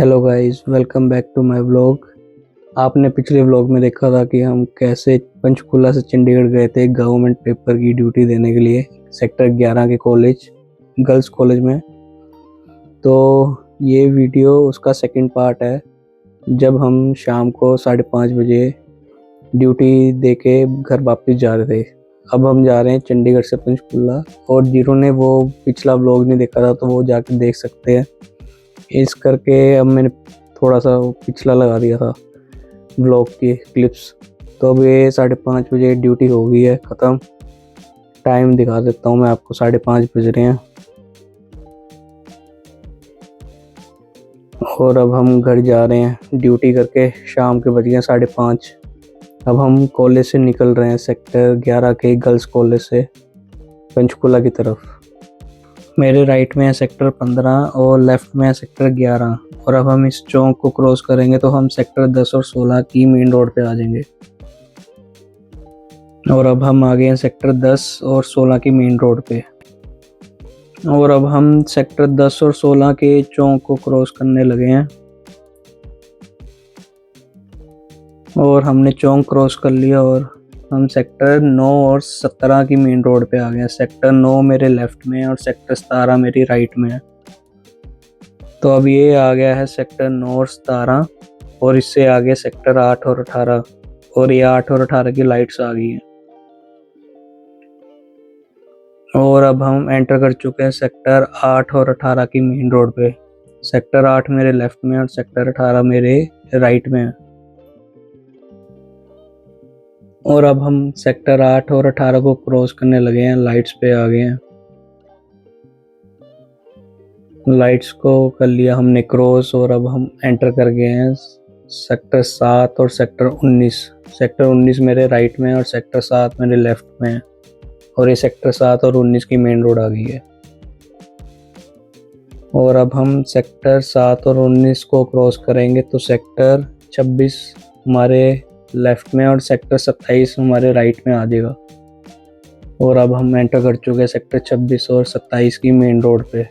Hello guys, welcome back to my vlog. आपने पिछले vlog में देखा था कि हम कैसे पंचकूला से चंडीगढ़ गए थे गवर्नमेंट पेपर की ड्यूटी देने के लिए सेक्टर 11 के कॉलेज, गर्ल्स कॉलेज में। तो ये वीडियो उसका सेकंड पार्ट है, जब हम शाम को 5:30 बजे ड्यूटी दे के घर वापस जा रहे थे। अब हम जा रहे हैं चंडीगढ़ से पंचकूला, और जिन्होंने वो पिछला व्लॉग नहीं देखा था तो वो जाके देख सकते हैं। इस करके अब मैंने थोड़ा सा पिछला लगा दिया था ब्लॉग की क्लिप्स। तो अब ये 5:30 बजे ड्यूटी हो गई है ख़त्म। टाइम दिखा देता हूँ मैं आपको, 5:30 बज रहे हैं और अब हम घर जा रहे हैं ड्यूटी करके। शाम के बज गए 5:30। अब हम कॉलेज से निकल रहे हैं सेक्टर 11 के गर्ल्स कॉलेज से पंचकूला की तरफ। मेरे राइट में है सेक्टर 15 और लेफ्ट में है सेक्टर 11। और अब हम इस चौक को क्रॉस करेंगे तो हम सेक्टर 10 और 16 की मेन रोड पे आ जाएंगे। और अब हम आ गए हैं सेक्टर 10 और 16 की मेन रोड पे। और अब हम सेक्टर 10 और 16 के चौक को क्रॉस करने लगे हैं और हमने चौक क्रॉस कर लिया और हम सेक्टर 9 और 17 की मेन रोड पे आ गए हैं। सेक्टर 9 मेरे लेफ्ट में है और सेक्टर 17 मेरी राइट में है। तो अब ये आ गया है सेक्टर 9 और 17, और इससे आगे सेक्टर 8 और 18, और ये 8 और 18 की लाइट्स आ गई हैं। और अब हम एंटर कर चुके हैं सेक्टर 8 और 18 की मेन रोड पे। सेक्टर 8 मेरे लेफ्ट में और सेक्टर 18 मेरे राइट में है। और अब हम सेक्टर 8 और 18 को क्रॉस करने लगे हैं, लाइट्स पे आ गए हैं। लाइट्स को कर लिया हमने क्रॉस और अब हम एंटर कर गए हैं सेक्टर 7 और सेक्टर 19। सेक्टर 19 मेरे राइट में और सेक्टर 7 मेरे लेफ्ट में है। और ये सेक्टर 7 और 19 की मेन रोड आ गई है। और अब हम सेक्टर 7 और 19 को क्रॉस करेंगे तो सेक्टर 26 हमारे लेफ्ट में और सेक्टर 27 हमारे राइट में आ जाएगा। और अब हम एंटर कर चुके हैं सेक्टर 26 और 27 की मेन रोड पे।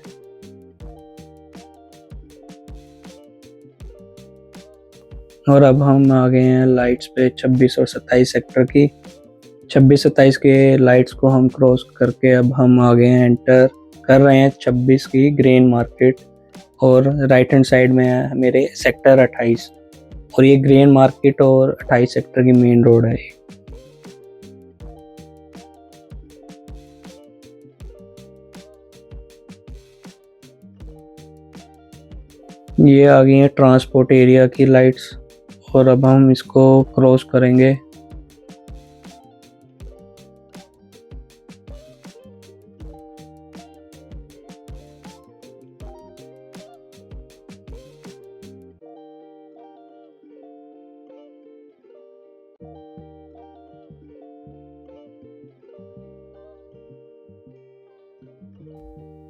और अब हम आ गए हैं लाइट्स पे 26 और 27 सेक्टर की। 26-27 के लाइट्स को हम क्रॉस करके अब हम आ गए हैं, एंटर कर रहे हैं 26 की ग्रीन मार्केट। और राइट हैंड साइड में है मेरे सेक्टर 28, और ये ग्रीन मार्केट और 28 सेक्टर की मेन रोड है। ये आ गई है ट्रांसपोर्ट एरिया की लाइट्स, और अब हम इसको क्रॉस करेंगे।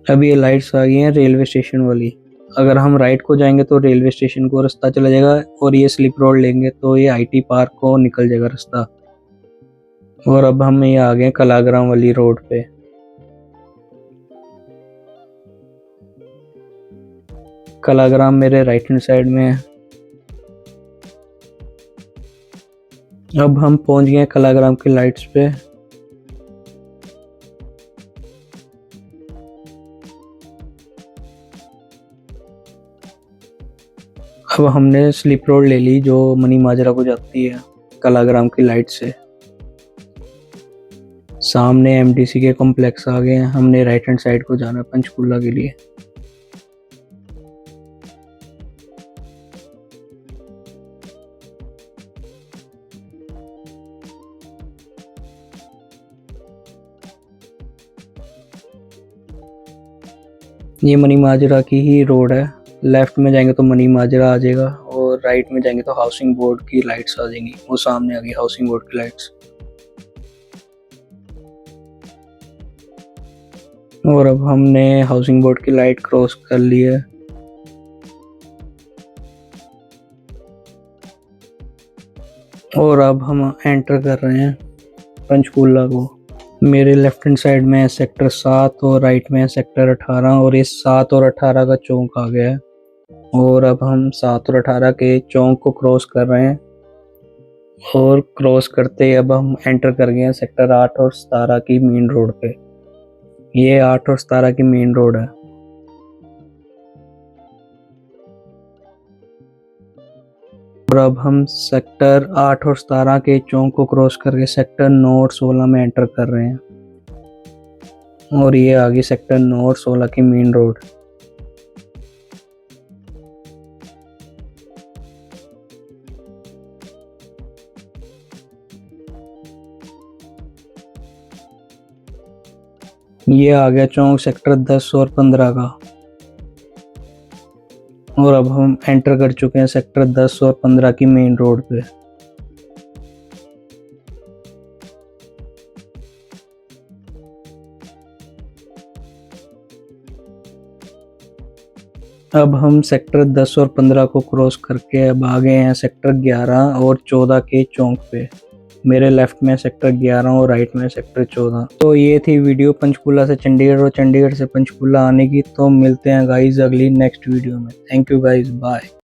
अब ये लाइट्स आ गई हैं रेलवे स्टेशन वाली। अगर हम राइट को जाएंगे तो रेलवे स्टेशन को रास्ता चला जाएगा, और ये स्लिप रोड लेंगे तो ये आईटी पार्क को निकल जाएगा रास्ता। और अब हम ये आ गए कलाग्राम वाली रोड पे। कलाग्राम मेरे राइट हैंड साइड में है। अब हम पहुंच गए कलाग्राम की लाइट्स पे। अब हमने स्लिप रोड ले ली जो मनी माजरा को जाती है कलाग्राम की लाइट से। सामने एमडीसी के कॉम्प्लेक्स आ गए हैं। हमने राइट हैंड साइड को जाना है पंचकूला के लिए। ये मनी माजरा की ही रोड है। लेफ्ट में जाएंगे तो मनी माजरा आ जाएगा, और राइट में जाएंगे तो हाउसिंग बोर्ड की लाइट्स आ जाएंगी। वो सामने आ गई हाउसिंग बोर्ड की लाइट्स। और अब हमने हाउसिंग बोर्ड की लाइट क्रॉस कर ली है। और अब हम एंटर कर रहे हैं पंचकूला को। मेरे लेफ्ट हैंड साइड में है सेक्टर 7 और राइट में है सेक्टर 18, और ये 7 और 18 का चौक आ गया है। और अब हम 7 और 18 के चौक को क्रॉस कर रहे हैं और क्रॉस करते ही अब हम एंटर कर गए हैं सेक्टर 8 और 17 की मेन रोड पे। ये 8 और 17 की मेन रोड है। और अब हम सेक्टर 8 और 17 के चौक को क्रॉस करके सेक्टर 9 और 16 में एंटर कर रहे हैं और ये आ गई सेक्टर 9 और 16 की मेन रोड। ये आ गया चौक सेक्टर 10 और 15 का और अब हम एंटर कर चुके हैं सेक्टर 10 और 15 की मेन रोड पे। अब हम सेक्टर 10 और 15 को क्रॉस करके अब आ गए हैं सेक्टर 11 और 14 के चौक पे। मेरे लेफ्ट में सेक्टर 11 और राइट में सेक्टर 14। तो ये थी वीडियो पंचकूला से चंडीगढ़ और चंडीगढ़ से पंचकूला आने की। तो मिलते हैं गाइज अगली नेक्स्ट वीडियो में। Thank you guys, bye.